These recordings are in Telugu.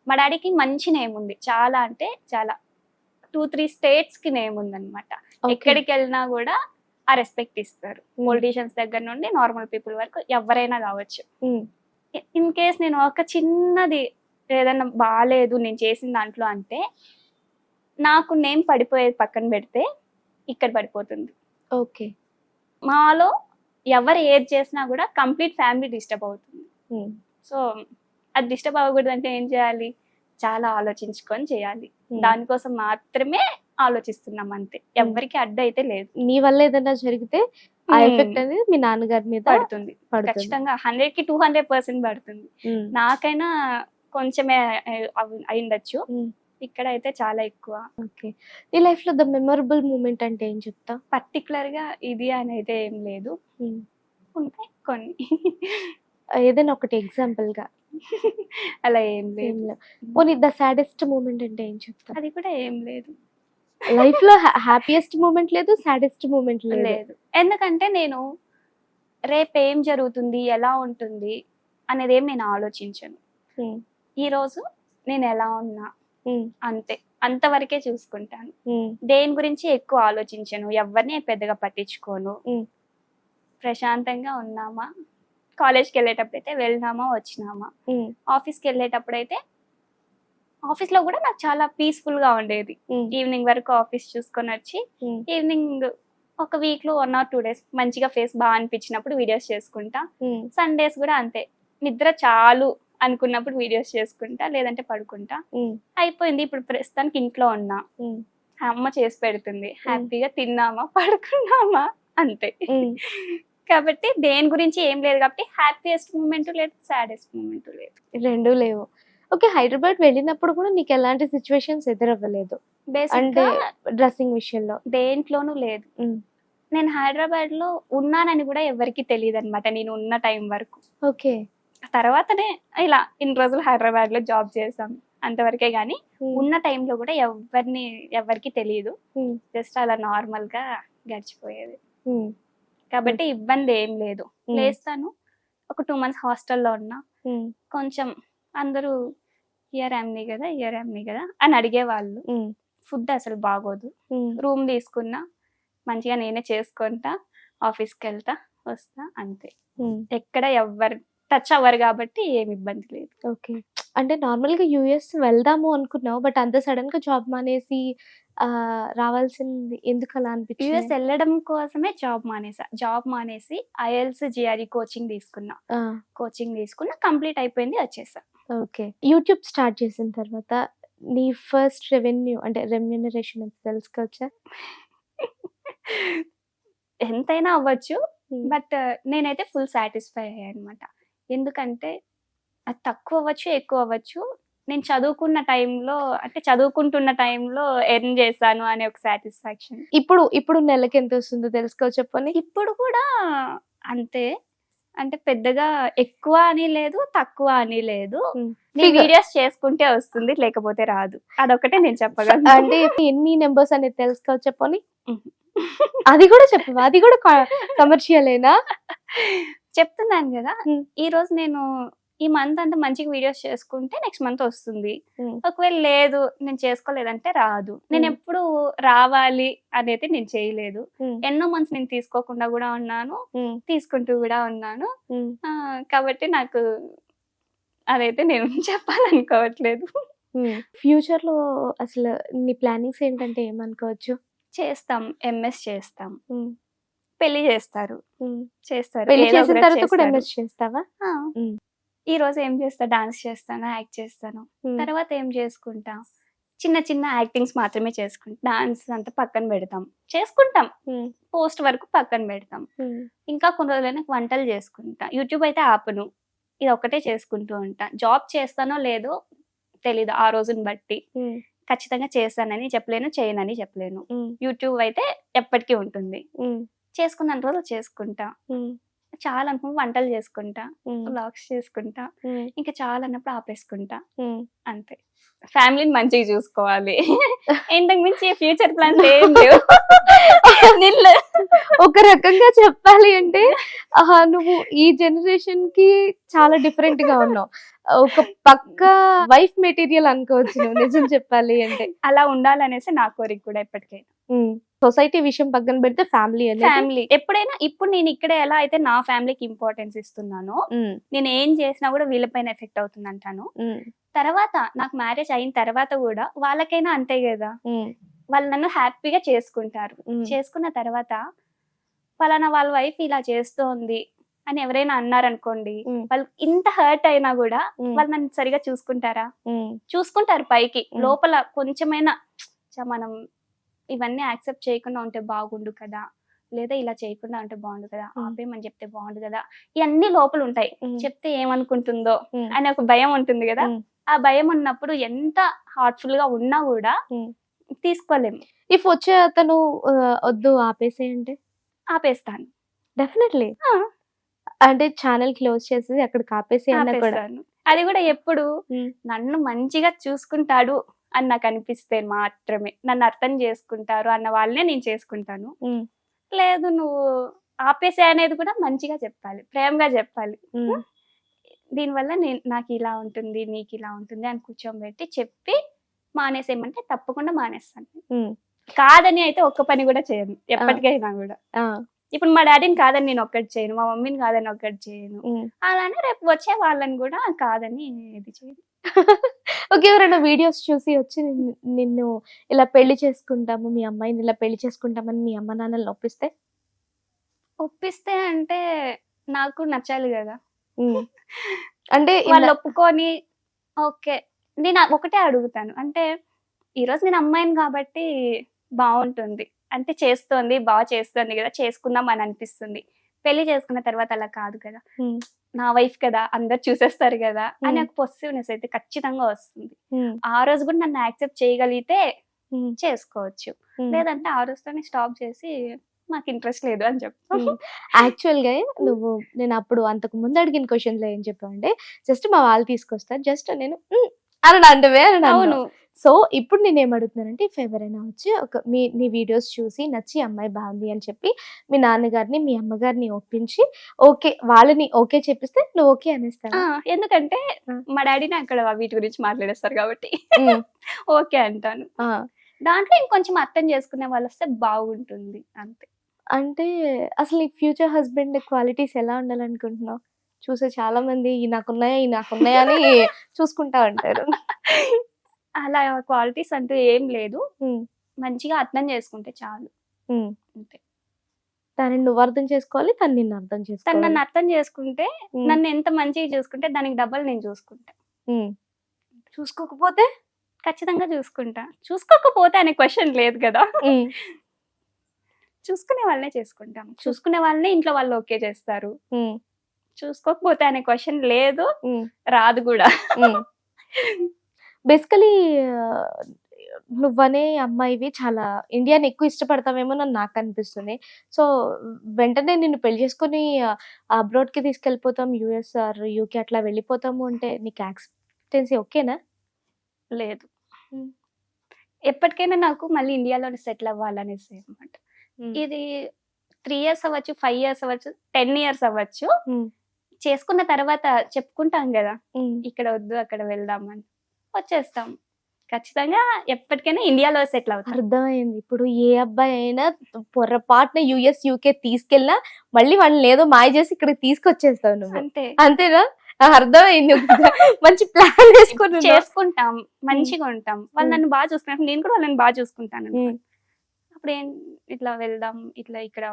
మా డాడీకి మంచి నేమ్ ఉంది, చాలా అంటే చాలా. 2-3 states కి నేమ్ ఉందన్నమాట. ఎక్కడికి వెళ్ళినా కూడా ఆ రెస్పెక్ట్ ఇస్తారు. పొలిటీషియన్స్ దగ్గర నుండి నార్మల్ పీపుల్ వరకు ఎవరైనా కావచ్చు. ఇన్ కేస్ నేను ఒక చిన్నది ఏదన్నా బాగాలేదు నేను చేసిన దాంట్లో అంటే, నాకు నేమ్ పడిపోయేది పక్కన పెడితే ఇక్కడ పడిపోతుంది. ఓకే. మాలో ఎవరు ఏది చేసినా కూడా కంప్లీట్ ఫ్యామిలీ డిస్టర్బ్ అవుతుంది. సో అది డిస్టర్బ్ అవ్వకూడదు అంటే ఏం చేయాలి, చాలా ఆలోచించుకొని చేయాలి. దానికోసం మాత్రమే ఆలోచిస్తున్నాం అంతే, ఎవరికి అడ్డు అయితే లేదు. నీ వల్ల ఏదైనా జరిగితే ఆ ఎఫెక్ట్ అనేది మీ నాన్నగారి మీద పడుతుంది ఖచ్చితంగా. 100కి 200% పడుతుంది. నాకైనా కొంచెమే అయిండొచ్చు, ఇక్కడ అయితే చాలా ఎక్కువ. ఓకే. నీ లైఫ్ లో ద మెమరబుల్ మూమెంట్ అంటే ఏం చెప్తా? పర్టికులర్ గా ఇది అని అయితే ఏం లేదు, ఉంటాయి కొన్ని. ఏదైనా ఒకటి ఎగ్జాంపుల్ గా. అలా ఏం లేదు. పోనీ ద సాడెస్ట్ మూమెంట్ అంటే ఏం చెప్తా? అది కూడా ఏం లేదు. లైఫ్ లో హ్యాపీయెస్ట్ మూమెంట్ లేదు, సాడెస్ట్ మూమెంట్ లేదు. ఎందుకంటే నేను రేపు ఏం జరుగుతుంది, ఎలా ఉంటుంది అనేది ఏం నేను ఆలోచించను. ఈ రోజు నేను ఎలా ఉన్నా అంతే, అంతవరకే చూసుకుంటాను. దేని గురించి ఎక్కువ ఆలోచించను, ఎవరిని పెద్దగా పట్టించుకోను. ప్రశాంతంగా ఉన్నామా, కాలేజ్కి వెళ్ళేటప్పుడు అయితే వెళ్ళినామా వచ్చినామా, ఆఫీస్కి వెళ్ళేటప్పుడు అయితే ఆఫీస్ లో కూడా నాకు చాలా పీస్ఫుల్ గా ఉండేది. ఈవినింగ్ వరకు ఆఫీస్ చూసుకొని వచ్చి ఈవినింగ్ ఒక వీక్ లో 1 or 2 days మంచిగా ఫేస్ బాగా అనిపించినప్పుడు వీడియోస్ చేసుకుంటా. సండేస్ కూడా అంతే, నిద్ర చాలు అనుకున్నప్పుడు వీడియోస్ చేసుకుంటా, లేదంటే పడుకుంటా. అయిపోయింది. ఇప్పుడు ప్రస్తుతానికి ఇంట్లో ఉన్నా, అమ్మ చేసి పెడుతుంది, హ్యాపీగా తిన్నామా పడుకున్నామా అంతే. కాబట్టి దేని గురించి ఏం లేదు, కాబట్టి హ్యాపీయెస్ట్ మూమెంట్ లేదు, సాడెస్ట్ మూమెంట్ లేదు, రెండూ లేవు. ఓకే. హైదరాబాద్ వెళ్ళినప్పుడు కూడా నీకు ఎలాంటి సిచ్యువేషన్స్ ఎదురవ్వలేదు అంటే డ్రెస్సింగ్ విషయంలో? దేంట్లోనూ లేదు. నేను హైదరాబాద్ లో ఉన్నానని కూడా ఎవరికి తెలియదు అనమాట, నేను ఉన్న టైం వరకు. ఓకే. తర్వాతనే ఇలా ఇన్ని రోజులు హైదరాబాద్ లో జాబ్ చేసాం అంతవరకే గానీ ఉన్న టైంలో కూడా ఎవరికి తెలియదు. జస్ట్ అలా నార్మల్ గా గడిచిపోయేది. కాబట్టి ఇబ్బంది ఏం లేదు. లేస్తాను, ఒక 2 months హాస్టల్లో ఉన్నా. కొంచెం అందరూ ఇయర్ యామ్ని కదా అని అడిగేవాళ్ళు. ఫుడ్ అసలు బాగోదు. రూమ్ తీసుకున్నా, మంచిగా నేనే చేసుకుంటా, ఆఫీస్కి వెళ్తా వస్తా అంతే. ఎక్కడ ఎవరు టచ్ అవ్వరు కాబట్టి ఏమి ఇబ్బంది లేదు. ఓకే. అంటే నార్మల్ గా యుఎస్ వెళ్దాము అనుకున్నావు, బట్ అంత సడన్ గా జాబ్ మానేసి రావాల్సింది ఎందుకు అలా అనిపించింది? యుఎస్ వెళ్ళడం కోసమే జాబ్ మానేసి IELTS GRE కోచింగ్ తీసుకున్నా, కంప్లీట్ అయిపోయింది, వచ్చేసా. ఓకే. యూట్యూబ్ స్టార్ట్ చేసిన తర్వాత నీ ఫస్ట్ రెవెన్యూ అంటే రెమ్యూనరేషన్ ఎంత తెలుసుకోవచ్చా? ఎంతైనా అవ్వచ్చు, బట్ నేనైతే ఫుల్ సాటిస్ఫై అయ్యా అనమాట. ఎందుకంటే అది తక్కువ అవ్వచ్చు, ఎక్కువ అవ్వచ్చు, నేను చదువుకుంటున్న టైంలో ఎర్న్ చేశాను అనే ఒక సాటిస్ఫాక్షన్. ఇప్పుడు నెలకి ఎంత వస్తుందో తెలుసుకోవచ్చు చెప్పని? ఇప్పుడు కూడా అంతే, అంటే పెద్దగా ఎక్కువ అని లేదు, తక్కువ అని లేదు. వీడియోస్ చేసుకుంటే వస్తుంది, లేకపోతే రాదు, అదొకటే నేను చెప్పగలను. అంటే ఎన్ని నెంబర్స్ అనేది తెలుసుకోవచ్చు చెప్పని? అది కూడా చెప్పవా? అది కూడా కమర్షియలేనా? చెప్తున్నాను కదా, ఈ రోజు నేను ఈ మంత్ అంతా మంచిగా వీడియోస్ చేసుకుంటే నెక్స్ట్ మంత్ వస్తుంది. ఒకవేళ లేదు, నేను చేసుకోలేదంటే రాదు. నేను ఎప్పుడు రావాలి అనేది నేను చేయలేదు. ఎన్నో మంత్స్ నేను తీసుకోకుండా కూడా ఉన్నాను, తీసుకుంటూ కూడా ఉన్నాను. కాబట్టి నాకు అదైతే నేను చెప్పాలనుకోవట్లేదు. ఫ్యూచర్ లో అసలు నీ ప్లానింగ్స్ ఏంటంటే ఏమనుకోవచ్చు? చేస్తాం, MS చేస్తాం, పెళ్లి చేస్తారు. పెళ్లి చేసిన తర్వాత కూడా MS చేస్తావా? ఈ రోజు ఏం చేస్తా, డాన్స్ చేస్తాను, యాక్ట్ చేస్తాను. తర్వాత ఏం చేసుకుంటా, చిన్న చిన్న యాక్టింగ్స్ మాత్రమే చేసుకుంటాం. డాన్స్ అంతా పక్కన పెడతాం, చేసుకుంటాం, పోస్ట్ వరకు పక్కన పెడతాం. ఇంకా కొన్ని రోజులైనా వంటలు చేసుకుంటా. యూట్యూబ్ అయితే ఆపను, ఇది ఒకటే చేసుకుంటూ ఉంటా. జాబ్ చేస్తానో లేదో తెలీదు, ఆ రోజుని బట్టి. ఖచ్చితంగా చేస్తానని చెప్పలేను, చేయనని చెప్పలేను. యూట్యూబ్ అయితే ఎప్పటికీ ఉంటుంది, చేసుకున్న రోజులు చేసుకుంటా. చాలా అనుకుని వంటలు చేసుకుంటా, ఉమ్, వ్లాగ్స్ చేసుకుంటా, ఉమ్, ఇంకా చాలా అన్నప్పుడు ఆపేసుకుంటా. ఉమ్. అంతే. ఫ్యామిలీని మంచిగా చూసుకోవాలి. ఇంతకు మించి ఫ్యూచర్ ప్లాన్స్ ఏం లేవు. నిల్లు. ఒక రకంగా చెప్పాలి అంటే నువ్వు ఈ జనరేషన్ కి చాలా డిఫరెంట్ గా ఉన్నావు. ఒక పక్క వైఫ్ మెటీరియల్ అనుకోవచ్చు నువ్వు, నిజం చెప్పాలి అంటే. అలా ఉండాలనేసి నా కోరిక కూడా ఎప్పటికైనా. సొసైటీ విషయం పక్కన పెడితే ఫ్యామిలీ అనేది ఫ్యామిలీ ఎప్పుడైనా, ఇప్పుడు నేను ఇక్కడ ఎలా అయితే నా ఫ్యామిలీకి ఇంపార్టెన్స్ ఇస్తున్నానో, నేను ఏం చేసినా కూడా వీళ్ళపైన ఎఫెక్ట్ అవుతుంది అంటాను. తర్వాత నాకు మ్యారేజ్ అయిన తర్వాత కూడా వాళ్ళకైనా అంతే కదా, వాళ్ళు నన్ను హ్యాపీగా చేసుకుంటారు. చేసుకున్న తర్వాత ఫలానా వాళ్ళ వైఫ్ ఇలా చేస్తోంది అని ఎవరైనా అన్నారనుకోండి, వాళ్ళు ఇంత హర్ట్ అయినా కూడా వాళ్ళు నన్ను సరిగా చూసుకుంటారా? చూసుకుంటారు పైకి, లోపల కొంచెమైనా మనం ఇవన్నీ యాక్సెప్ట్ చేయకుండా ఉంటే బాగుండు కదా, లేదా ఇలా చేయకుండా ఉంటే బాగుండు కదా, ఆపేమని చెప్తే బాగుండు కదా, ఇవన్నీ లోపల ఉంటాయి. చెప్తే ఏమనుకుంటుందో అని ఒక భయం ఉంటుంది కదా. ఆ భయం ఉన్నప్పుడు ఎంత హార్ట్ఫుల్ గా ఉన్నా కూడా తీసుకోలేము. ఇఫ్ వచ్చే అతను వద్దు ఆపేసేయంటే ఆపేస్తాను. డెఫినెట్లీ. అంటే ఛానల్ క్లోజ్ చేసి అక్కడికి ఆపేసేయన్నా కూడా. ఆపేస్తాను. అది కూడా ఎప్పుడు నన్ను మంచిగా చూసుకుంటాడు అని నాకు అనిపిస్తే మాత్రమే, నన్ను అర్థం చేసుకుంటారు అన్న వాళ్ళనే నేను చేసుకుంటాను. లేదు నువ్వు ఆపేసే అనేది కూడా మంచిగా చెప్పాలి, ప్రేమగా చెప్పాలి. దీనివల్ల నాకు ఇలా ఉంటుంది, నీకు ఇలా ఉంటుంది అని కూర్చోబెట్టి చెప్పి మానేసేయమంటే తప్పకుండా మానేస్తాను. కాదని అయితే ఒక్క పని కూడా చేయను ఎప్పటికైనా కూడా. ఇప్పుడు మా డాడీని కాదని నేను ఒక్కటి చేయను, మా మమ్మీని కాదని ఒక్కటి చేయను. అలానే రేపు వచ్చే వాళ్ళని కూడా కాదని ఇది చేయను. ఓకే, ఎవరైనా వీడియోస్ చూసి వచ్చి నిన్ను ఇలా పెళ్లి చేసుకుంటాము, మీ అమ్మాయిని ఇలా పెళ్లి చేసుకుంటామని మీ అమ్మ నాన్నలు ఒప్పిస్తే అంటే నాకు నచ్చాలి కదా. అంటే వాళ్ళు ఒప్పుకొని ఓకే, నేను ఒకటే అడుగుతాను, అంటే ఈరోజు నేను అమ్మాయిని కాబట్టి బాగుంటుంది, అంటే చేస్తోంది బాగా చేస్తుంది కదా, చేసుకుందాం అని అనిపిస్తుంది. పెళ్లి చేసుకున్న తర్వాత అలా కాదు కదా, నా వైఫ్ కదా అందరు చూసేస్తారు కదా అని ఒక పాజిటివ్నెస్ అయితే ఖచ్చితంగా వస్తుంది. ఆ రోజు కూడా నన్ను యాక్సెప్ట్ చేయగలిగితే చేసుకోవచ్చు, లేదంటే ఆ రోజుతోనే స్టాప్ చేసి నాకు ఇంట్రెస్ట్ లేదు అని చెప్తాను. యాక్చువల్ గా నేను అప్పుడు అంతకు ముందు అడిగిన క్వశ్చన్స్ లో ఏం చెప్పామంటే, జస్ట్ మా వాళ్ళు తీసుకొస్తారు, జస్ట్ నేను అని అంటవే అని. అవును. సో ఇప్పుడు నేను ఏమడుగుతున్నానంటే, ఇఫ్ ఎవరైనా వచ్చి నీ వీడియోస్ చూసి నచ్చి అమ్మాయి బాగుంది అని చెప్పి మీ నాన్నగారిని మీ అమ్మగారిని ఒప్పించి వాళ్ళని ఓకే చెప్పిస్తే నువ్వు ఓకే అనేస్తాను. ఎందుకంటే మా డాడీని అక్కడ వీటి గురించి మాట్లాడేస్తారు కాబట్టి ఓకే అంటాను. దాంట్లో ఇంకొంచెం అర్థం చేసుకునే వాళ్ళు వస్తే బాగుంటుంది అంతే. అంటే అసలు ఈ ఫ్యూచర్ హస్బెండ్ క్వాలిటీస్ ఎలా ఉండాలనుకుంటున్నావు? చూసే చాలా మంది ఈ నాకున్నాయా అని చూసుకుంటా ఉంటారు. అలా క్వాలిటీస్ అంటూ ఏం లేదు, మంచిగా అర్థం చేసుకుంటే చాలు అంతే. తనని నువ్వు అర్థం చేసుకోవాలి, తను నిన్ను అర్థం చేసుకోవాలి. తను నన్ను అర్థం చేసుకుంటే, నన్ను ఎంత మంచిగా చూసుకుంటే దానికి డబల్ నేను చూసుకుంటా. చూసుకోకపోతే ఖచ్చితంగా చూసుకుంటా. చూసుకోకపోతే అనే క్వశ్చన్ లేదు కదా. చూసుకునే వాళ్ళనే చేసుకుంటాం, చూసుకునే వాళ్ళనే ఇంట్లో వాళ్ళు ఓకే చేస్తారు. చూసుకోకపోతే అనే క్వశ్చన్ లేదు, రాదు కూడా. బేసికలీ నువ్వనే అమ్మాయివి చాలా ఇండియాని ఎక్కువ ఇష్టపడతావేమో నాకు అనిపిస్తుంది. సో వెంటనే నిన్ను పెళ్లి చేసుకుని అబ్రాడ్ కి తీసుకెళ్ళిపోతాం, యుఎస్ ఆర్ యూకే అట్లా వెళ్ళిపోతాము అంటే నీకు యాక్సెప్టెన్సీ ఓకేనా? లేదు, ఎప్పటికైనా నాకు మళ్ళీ ఇండియాలో సెటిల్ అవ్వాలనేసి అనమాట. ఇది 3 years అవ్వచ్చు, 5 years అవ్వచ్చు, 10 years అవ్వచ్చు. చేసుకున్న తర్వాత చెప్పుకుంటాం కదా, ఇక్కడ వద్దు అక్కడ వెళ్దామని, వచ్చేస్తాం. ఖచ్చితంగా ఎప్పటికైనా ఇండియాలో సెటిల్ అవుతాం. అర్థమైంది. ఇప్పుడు ఏ అబ్బాయి అయినా పొరపాటున యుఎస్ యూకే తీసుకెళ్ళినా మళ్ళీ వాళ్ళని ఏదో మాయ చేసి ఇక్కడికి తీసుకొచ్చేస్తావు నువ్వు, అంతే. అంతేనా? అర్థమైంది. మంచి ప్లాన్ వేసుకొని చేసుకుంటాం, మంచిగా ఉంటాం. వాళ్ళు నన్ను బాగా చూసుకుంటాను, నేను కూడా వాళ్ళని బాగా చూసుకుంటాను. అప్పుడు ఇట్లా వెళ్దాం, ఇట్లా ఇక్కడ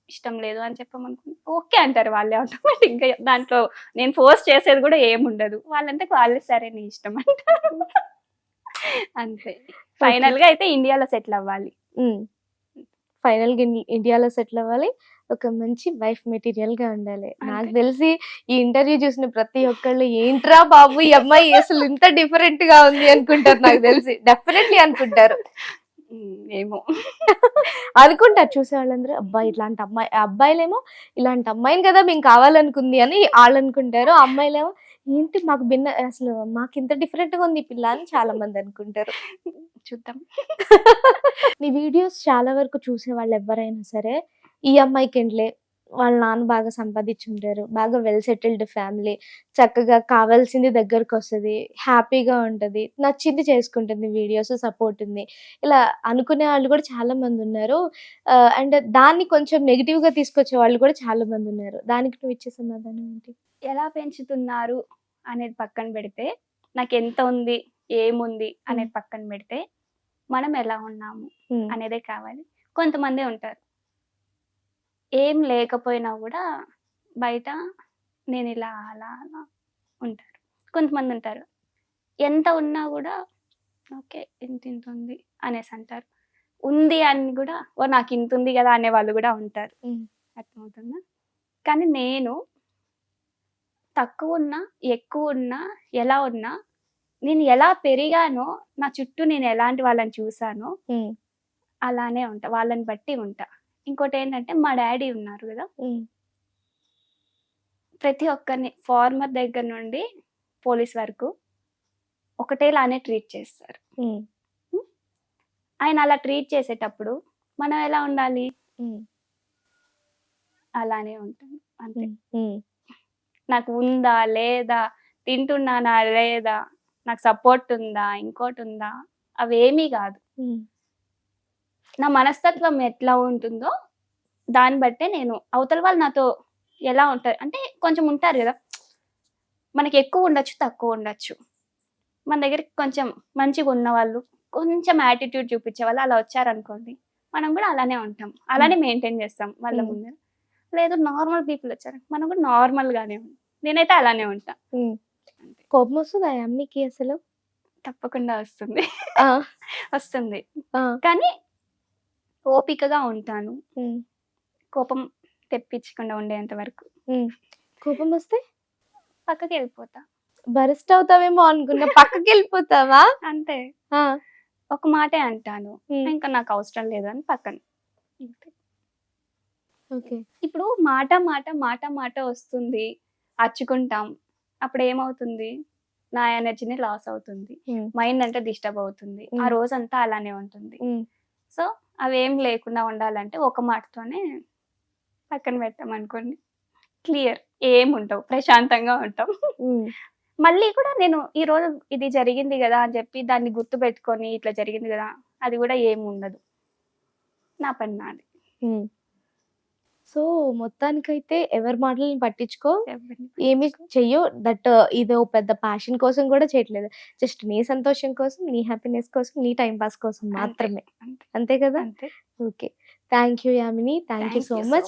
ఇష్టం లేదు అని చెప్పమనుకుంటే ఓకే అంటారు వాళ్ళే ఆటోమేటిక్ గా. దాంట్లో నేను ఫోర్స్ చేసేది కూడా ఏముండదు, వాళ్ళంటే వాళ్ళే సరే నీ ఇష్టం అంటారు అంతే. ఫైనల్ గా అయితే ఇండియాలో సెటిల్ అవ్వాలి. ఫైనల్ గా ఇండియాలో సెటిల్ అవ్వాలి, ఒక మంచి వైఫ్ మెటీరియల్ గా ఉండాలి. నాకు తెలిసి ఈ ఇంటర్వ్యూ చూసిన ప్రతి ఒక్కళ్ళు ఏంట్రా బాబు ఈ అమ్మాయి అసలు ఇంత డిఫరెంట్ గా ఉంది అనుకుంటారు. నాకు తెలిసి డెఫినెట్లీ అనుకుంటారు. ఏమో. అనుకుంటారు చూసే వాళ్ళందరూ, అబ్బాయి ఇట్లాంటి అమ్మాయి, అబ్బాయిలేమో ఇలాంటి అమ్మాయిని కదా మేము కావాలనుకుంది అని వాళ్ళు అనుకుంటారు, అమ్మాయిలేమో ఏంటి మాకు భిన్న, అసలు మాకు ఇంత డిఫరెంట్ గా ఉంది ఈ పిల్ల అని చాలా మంది అనుకుంటారు. చూద్దాం. నీ వీడియోస్ చాలా వరకు చూసే వాళ్ళు ఎవరైనా సరే, ఈ అమ్మాయికి ఏంట్లే వాళ్ళ నాన్న బాగా సంపాదించుంటారు, బాగా వెల్ సెటిల్డ్ ఫ్యామిలీ, చక్కగా కావాల్సింది దగ్గరకు వస్తుంది, హ్యాపీగా ఉంటది, నచ్చింది చేసుకుంటుంది, వీడియోస్ సపోర్ట్ ఉంది, ఇలా అనుకునే వాళ్ళు కూడా చాలా మంది ఉన్నారు. అండ్ దాన్ని కొంచెం నెగిటివ్ గా తీసుకొచ్చే వాళ్ళు కూడా చాలా మంది ఉన్నారు. దానికి నువ్వు ఇచ్చే సమాధానం ఏంటి? ఎలా పెంచుతున్నారు అనేది పక్కన పెడితే, నాకు ఎంత ఉంది, ఏముంది అనేది పక్కన పెడితే, మనం ఎలా ఉన్నాము అనేదే కావాలి. కొంతమంది ఉంటారు ఏం లేకపోయినా కూడా బయట నేను ఇలా అలా అలా ఉంటారు. కొంతమంది ఉంటారు ఎంత ఉన్నా కూడా ఓకే ఇంత ఇంత ఉంది అనేసి అంటారు. ఉంది అని కూడా ఓ నాకు ఇంత ఉంది కదా అనే వాళ్ళు కూడా ఉంటారు. అర్థమవుతుందా? కానీ నేను తక్కువ ఉన్నా ఎక్కువ ఉన్నా ఎలా ఉన్నా, నేను ఎలా పెరిగానో, నా చుట్టూ నేను ఎలాంటి వాళ్ళని చూసానో అలానే ఉంటా, వాళ్ళని బట్టి ఉంటా. ఇంకోటి ఏంటంటే మా డాడీ ఉన్నారు కదా, ప్రతి ఒక్కరిని ఫార్మర్ దగ్గర నుండి పోలీస్ వరకు ఒకటేలానే ట్రీట్ చేస్తారు. ఆయన అలా ట్రీట్ చేసేటప్పుడు మనం ఎలా ఉండాలి? అలానే ఉంటుంది అంతే. నాకు ఉందా లేదా, తింటున్నానా లేదా, నాకు సపోర్ట్ ఉందా, ఇంకోటి ఉందా, అవేమీ కాదు. నా మనస్తత్వం ఎట్లా ఉంటుందో దాన్ని బట్టే నేను, అవతల వాళ్ళు నాతో ఎలా ఉంటారు అంటే, కొంచెం ఉంటారు కదా మనకి, ఎక్కువ ఉండొచ్చు తక్కువ ఉండొచ్చు, మన దగ్గరికి కొంచెం మంచిగా ఉన్న వాళ్ళు, కొంచెం యాటిట్యూడ్ చూపించే వాళ్ళు అలా వచ్చారనుకోండి, మనం కూడా అలానే ఉంటాం, అలానే మెయింటైన్ చేస్తాం వాళ్ళ ముందు. లేదు నార్మల్ పీపుల్ వచ్చారు, మనం కూడా నార్మల్ గానే ఉంటాం. నేనైతే అలానే ఉంటా. కోపం వస్తుందా అమ్మకి? అసలు తప్పకుండా వస్తుంది. వస్తుంది, కానీ ఓపికగా ఉంటాను. కోపం తెప్పించకుండా ఉండేంత వరకు. కోపం వస్తే పక్కకి వెళ్ళిపోతా. బరిస్ట్ అవుతావేమో అనుకున్నా, పక్కకి వెళ్ళిపోతావా? అంతే, ఒక మాటే అంటాను, ఇంకా నాకు అవసరం లేదు అని పక్కన. ఇప్పుడు మాట మాట మాట మాట వస్తుంది, అచ్చుకుంటాం, అప్పుడు ఏమవుతుంది? నా ఎనర్జీని లాస్ అవుతుంది, మైండ్ అంటే డిస్టర్బ్ అవుతుంది, ఆ రోజంతా అలానే ఉంటుంది. సో అవేం లేకుండా ఉండాలంటే ఒక మాటతోనే పక్కన పెట్టాం అనుకోండి, క్లియర్, ఏముంటావు, ప్రశాంతంగా ఉంటాం. మళ్ళీ కూడా నేను ఈ రోజు ఇది జరిగింది కదా అని చెప్పి దాన్ని గుర్తు పెట్టుకొని ఇట్లా జరిగింది కదా, అది కూడా ఏమి ఉండదు, నా పని నాది. సో మొత్తానికైతే ఎవరి మాటలను పట్టించుకో, ఏమి చెయ్యో, దట్ ఇదో పెద్ద ప్యాషన్ కోసం కూడా చేయట్లేదు, జస్ట్ నీ సంతోషం కోసం, నీ హ్యాపీనెస్ కోసం, నీ టైం పాస్ కోసం మాత్రమే. అంతే కదా? Okay, thank you Yamini, thank you so much.